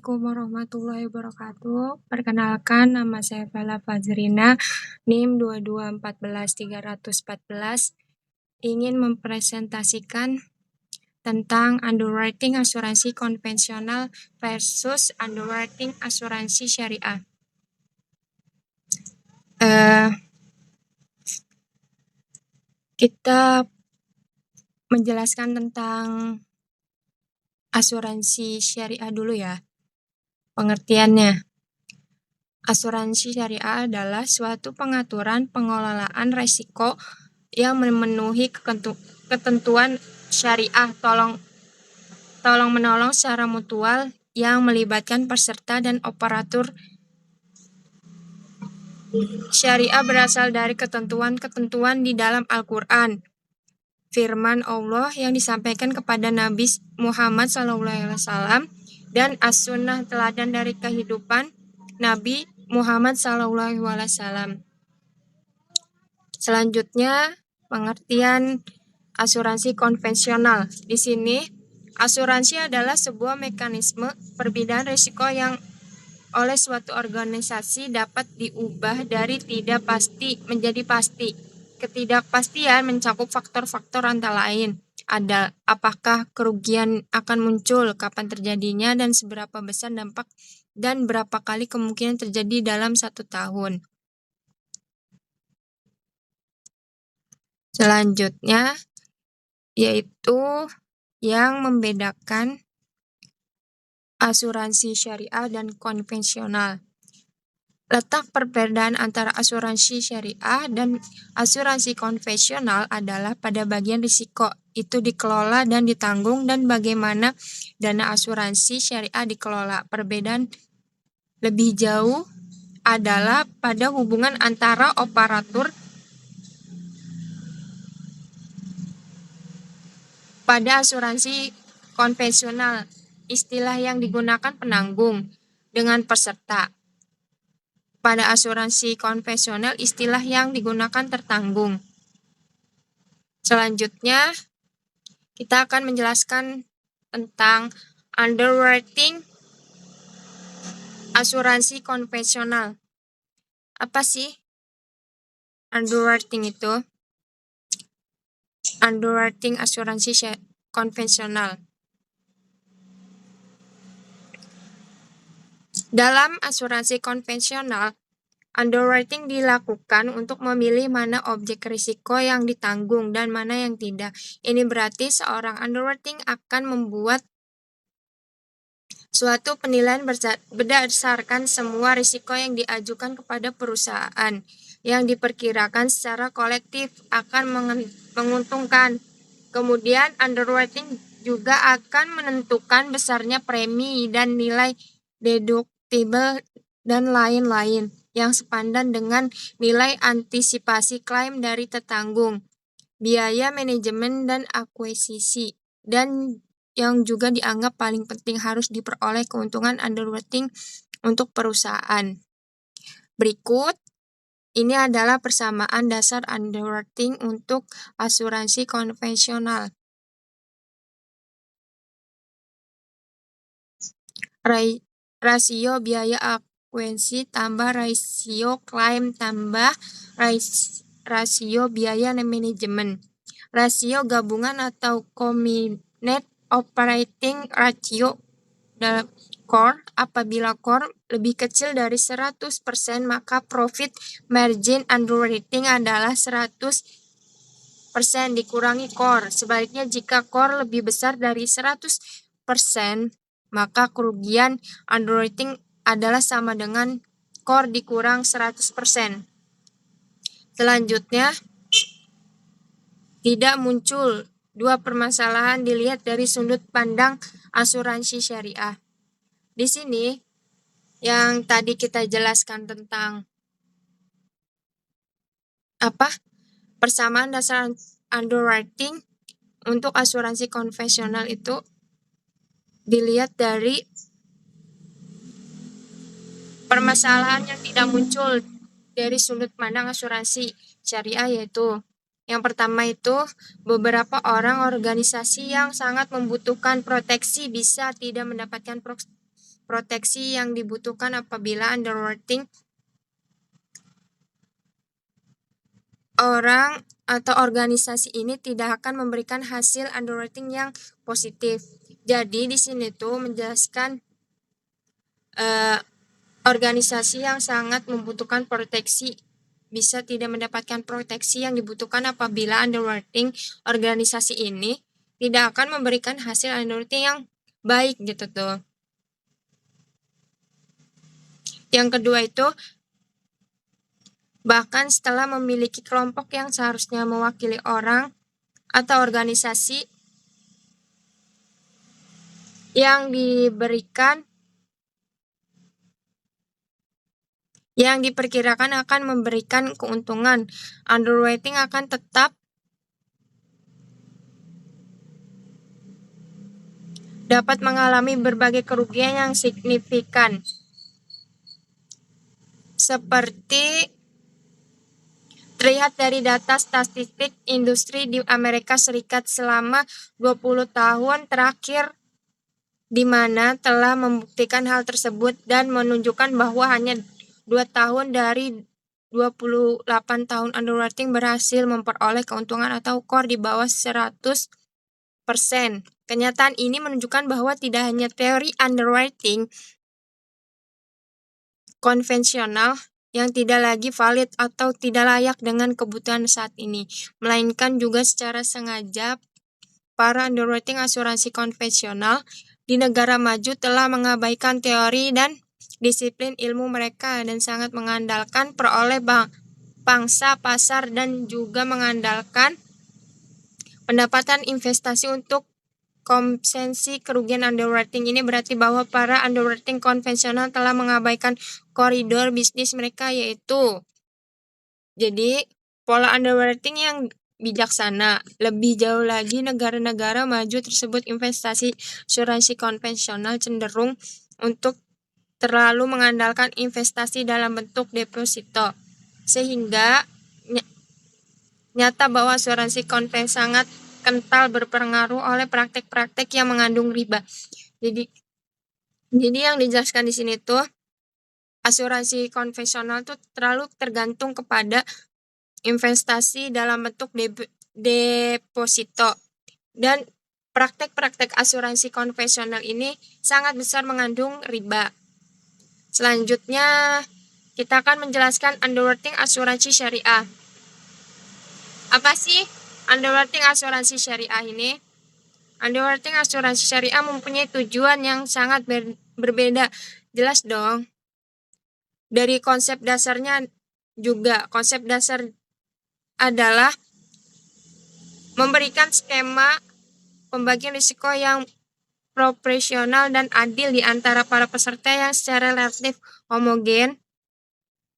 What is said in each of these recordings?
Assalamualaikum warahmatullahi wabarakatuh. Perkenalkan, nama saya Fela Fazrina, NIM 2214314. Ingin mempresentasikan tentang underwriting asuransi konvensional versus underwriting asuransi syariah. Kita menjelaskan tentang asuransi syariah dulu ya. Pengertiannya, asuransi syariah adalah suatu pengaturan pengelolaan risiko yang memenuhi ketentuan syariah tolong-menolong secara mutual yang melibatkan peserta dan operator. Syariah berasal dari ketentuan-ketentuan di dalam Al-Quran, firman Allah yang disampaikan kepada Nabi Muhammad SAW, dan as-sunnah teladan dari kehidupan Nabi Muhammad SAW. Selanjutnya, pengertian asuransi konvensional. Di sini, asuransi adalah sebuah mekanisme perbedaan risiko yang oleh suatu organisasi dapat diubah dari tidak pasti menjadi pasti. Ketidakpastian mencakup faktor-faktor antara lain. Ada apakah kerugian akan muncul, kapan terjadinya, dan seberapa besar dampak dan berapa kali kemungkinan terjadi dalam 1 tahun. Selanjutnya, yaitu yang membedakan asuransi syariah dan konvensional. Letak perbedaan antara asuransi syariah dan asuransi konvensional adalah pada bagian risiko itu dikelola dan ditanggung dan bagaimana dana asuransi syariah dikelola. Perbedaan lebih jauh adalah pada hubungan antara operator. Pada asuransi konvensional, istilah yang digunakan penanggung dengan peserta. Pada asuransi konvensional, istilah yang digunakan tertanggung. Selanjutnya, kita akan menjelaskan tentang underwriting asuransi konvensional. Apa sih underwriting itu? Underwriting asuransi konvensional. Dalam asuransi konvensional, underwriting dilakukan untuk memilih mana objek risiko yang ditanggung dan mana yang tidak. Ini berarti seorang underwriting akan membuat suatu penilaian berdasarkan semua risiko yang diajukan kepada perusahaan yang diperkirakan secara kolektif akan menguntungkan. Kemudian underwriting juga akan menentukan besarnya premi dan nilai deductible dan lain-lain yang sepadan dengan nilai antisipasi klaim dari tertanggung, biaya manajemen dan akuisisi, dan yang juga dianggap paling penting harus diperoleh keuntungan underwriting untuk perusahaan. Berikut, ini adalah persamaan dasar underwriting untuk asuransi konvensional. Rasio biaya akuisisi tambah rasio klaim tambah rasio biaya manajemen. Rasio gabungan atau combined operating ratio dalam core. Apabila core lebih kecil dari 100%, maka profit margin underwriting adalah 100% dikurangi core. Sebaliknya, jika core lebih besar dari 100%, maka kerugian underwriting adalah sama dengan core dikurang 100%. Selanjutnya, tidak muncul dua permasalahan dilihat dari sudut pandang asuransi syariah. Di sini, yang tadi kita jelaskan tentang persamaan dasar underwriting untuk asuransi konvensional itu dilihat dari permasalahan yang tidak muncul dari sudut pandang asuransi syariah, yaitu yang pertama itu beberapa orang organisasi yang sangat membutuhkan proteksi bisa tidak mendapatkan proteksi yang dibutuhkan apabila underwriting orang atau organisasi ini tidak akan memberikan hasil underwriting yang positif. Jadi di sini tuh menjelaskan organisasi yang sangat membutuhkan proteksi bisa tidak mendapatkan proteksi yang dibutuhkan apabila underwriting organisasi ini tidak akan memberikan hasil underwriting yang baik gitu tuh. Yang kedua itu, bahkan setelah memiliki kelompok yang seharusnya mewakili orang atau organisasi yang diperkirakan akan memberikan keuntungan, underwriting akan tetap dapat mengalami berbagai kerugian yang signifikan, seperti terlihat dari data statistik industri di Amerika Serikat selama 20 tahun terakhir, di mana telah membuktikan hal tersebut dan menunjukkan bahwa hanya 2 tahun dari 28 tahun underwriting berhasil memperoleh keuntungan atau core di bawah 100%. Kenyataan ini menunjukkan bahwa tidak hanya teori underwriting konvensional yang tidak lagi valid atau tidak layak dengan kebutuhan saat ini, melainkan juga secara sengaja para underwriting asuransi konvensional di negara maju telah mengabaikan teori dan disiplin ilmu mereka dan sangat mengandalkan peroleh pangsa pasar dan juga mengandalkan pendapatan investasi untuk kompensasi kerugian underwriting. Ini berarti bahwa para underwriting konvensional telah mengabaikan koridor bisnis mereka, yaitu jadi pola underwriting yang bijaksana. Lebih jauh lagi, negara-negara maju tersebut investasi asuransi konvensional cenderung untuk terlalu mengandalkan investasi dalam bentuk deposito, sehingga nyata bahwa asuransi konvensional sangat kental berpengaruh oleh praktek-praktek yang mengandung riba. Jadi yang dijelaskan di sini tuh asuransi konvensional tuh terlalu tergantung kepada investasi dalam bentuk deposito, dan praktek-praktek asuransi konvensional ini sangat besar mengandung riba. Selanjutnya kita akan menjelaskan underwriting asuransi syariah. Apa sih underwriting asuransi syariah ini? Underwriting asuransi syariah mempunyai tujuan yang sangat berbeda. Jelas dong. Dari konsep dasarnya juga, konsep dasar adalah memberikan skema pembagian risiko yang proporsional dan adil di antara para peserta yang secara relatif homogen.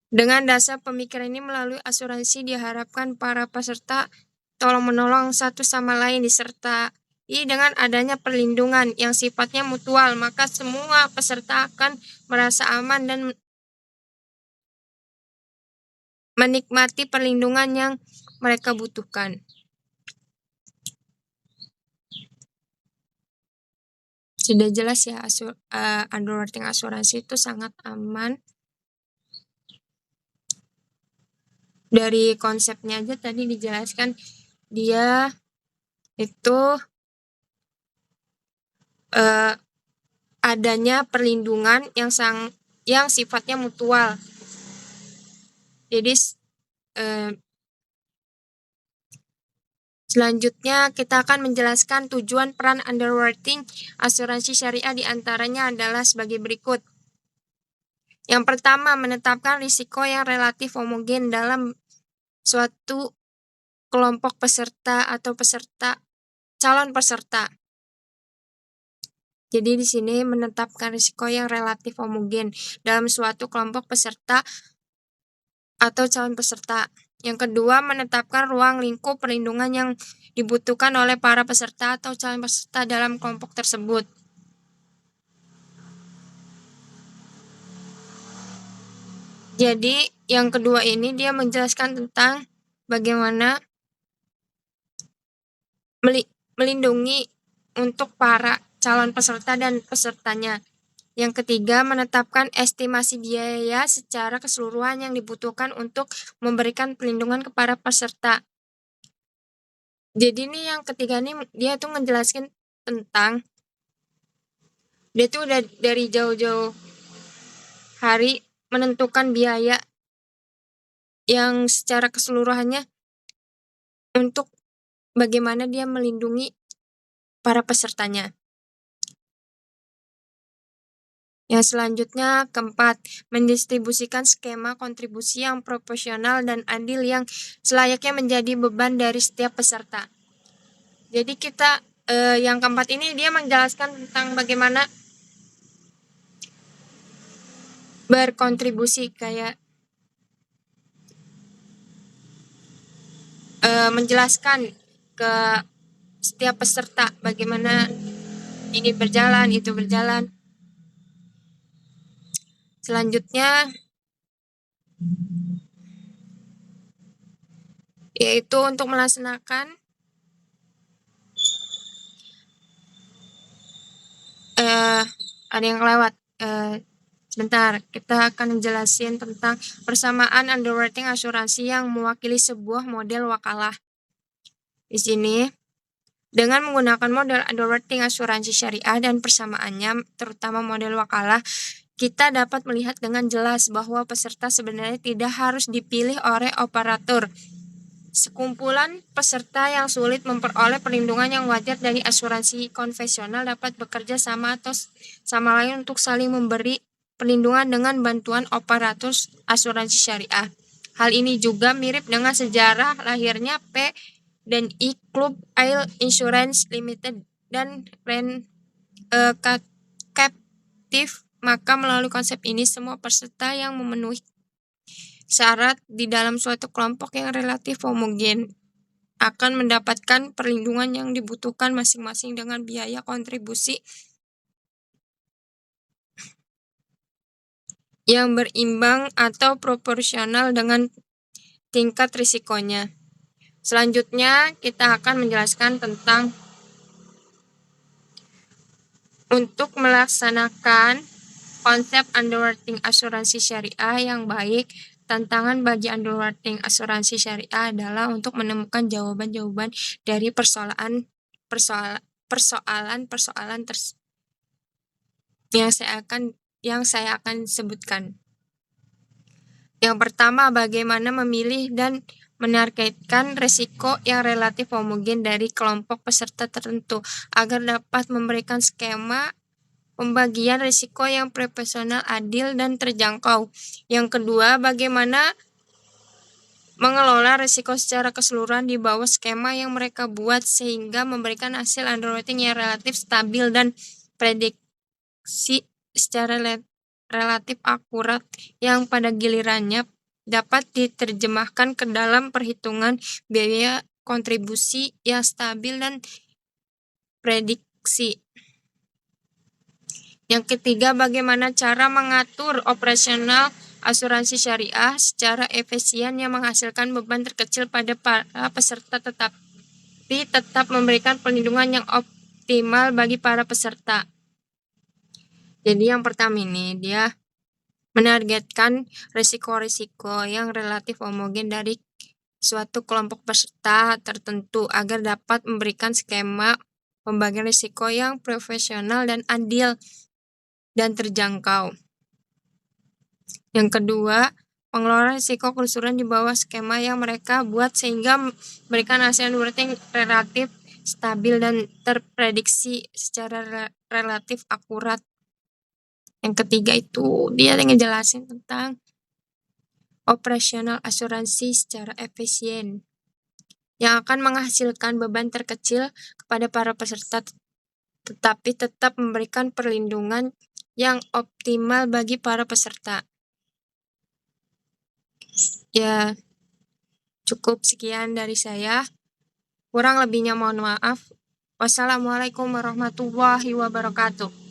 Dengan dasar pemikiran ini, melalui asuransi diharapkan para peserta tolong-menolong satu sama lain disertai dengan adanya perlindungan yang sifatnya mutual, maka semua peserta akan merasa aman dan menikmati perlindungan yang mereka butuhkan. Sudah jelas ya, underwriting asuransi itu sangat aman. Dari konsepnya aja tadi dijelaskan, dia itu adanya perlindungan yang sifatnya mutual. Jadi selanjutnya kita akan menjelaskan tujuan peran underwriting asuransi syariah, diantaranya adalah sebagai berikut. Yang pertama, menetapkan risiko yang relatif homogen dalam suatu kelompok peserta atau calon peserta. Jadi di sini menetapkan risiko yang relatif homogen dalam suatu kelompok peserta atau calon peserta. Yang kedua, menetapkan ruang lingkup perlindungan yang dibutuhkan oleh para peserta atau calon peserta dalam kelompok tersebut. Jadi yang kedua ini dia menjelaskan tentang bagaimana melindungi untuk para calon peserta dan pesertanya. Yang ketiga, menetapkan estimasi biaya secara keseluruhan yang dibutuhkan untuk memberikan perlindungan kepada peserta. Jadi nih yang ketiga nih dia tuh ngejelasin tentang dia tuh udah dari jauh-jauh hari menentukan biaya yang secara keseluruhannya untuk bagaimana dia melindungi para pesertanya. Yang selanjutnya, keempat, mendistribusikan skema kontribusi yang proporsional dan adil yang selayaknya menjadi beban dari setiap peserta. Jadi kita yang keempat ini dia menjelaskan tentang bagaimana berkontribusi, kayak menjelaskan ke setiap peserta bagaimana ini berjalan, itu berjalan. Selanjutnya yaitu untuk melaksanakan ada yang lewat. Sebentar, kita akan jelasin tentang persamaan underwriting asuransi yang mewakili sebuah model wakalah. Di sini, dengan menggunakan model underwriting asuransi syariah dan persamaannya, terutama model wakalah, kita dapat melihat dengan jelas bahwa peserta sebenarnya tidak harus dipilih oleh operator. Sekumpulan peserta yang sulit memperoleh perlindungan yang wajar dari asuransi konvensional dapat bekerja sama atau sama lain untuk saling memberi perlindungan dengan bantuan operator asuransi syariah. Hal ini juga mirip dengan sejarah lahirnya P dan I Club Ail Insurance Limited dan Ren Captive. Maka melalui konsep ini semua peserta yang memenuhi syarat di dalam suatu kelompok yang relatif homogen akan mendapatkan perlindungan yang dibutuhkan masing-masing dengan biaya kontribusi yang berimbang atau proporsional dengan tingkat risikonya. Selanjutnya, kita akan menjelaskan tentang untuk melaksanakan konsep underwriting asuransi syariah yang baik. Tantangan bagi underwriting asuransi syariah adalah untuk menemukan jawaban-jawaban dari persoalan yang saya akan sebutkan. Yang pertama, bagaimana memilih dan menargetkan risiko yang relatif homogen dari kelompok peserta tertentu agar dapat memberikan skema pembagian risiko yang proporsional, adil, dan terjangkau. Yang kedua, bagaimana mengelola risiko secara keseluruhan di bawah skema yang mereka buat sehingga memberikan hasil underwriting yang relatif stabil dan prediksi secara relatif akurat yang pada gilirannya dapat diterjemahkan ke dalam perhitungan biaya kontribusi yang stabil dan prediksi. Yang ketiga, bagaimana cara mengatur operasional asuransi syariah secara efisien yang menghasilkan beban terkecil pada para peserta tetapi tetap memberikan perlindungan yang optimal bagi para peserta. Jadi yang pertama ini dia menargetkan risiko-risiko yang relatif homogen dari suatu kelompok peserta tertentu agar dapat memberikan skema pembagian risiko yang profesional dan adil dan terjangkau. Yang kedua, pengelolaan risiko keseluruhan di bawah skema yang mereka buat sehingga memberikan hasil underwriting relatif stabil dan terprediksi secara relatif akurat. Yang ketiga itu dia ngejelasin tentang operasional asuransi secara efisien yang akan menghasilkan beban terkecil kepada para peserta tetapi tetap memberikan perlindungan yang optimal bagi para peserta. Ya, cukup sekian dari saya. Kurang lebihnya mohon maaf. Wassalamualaikum warahmatullahi wabarakatuh.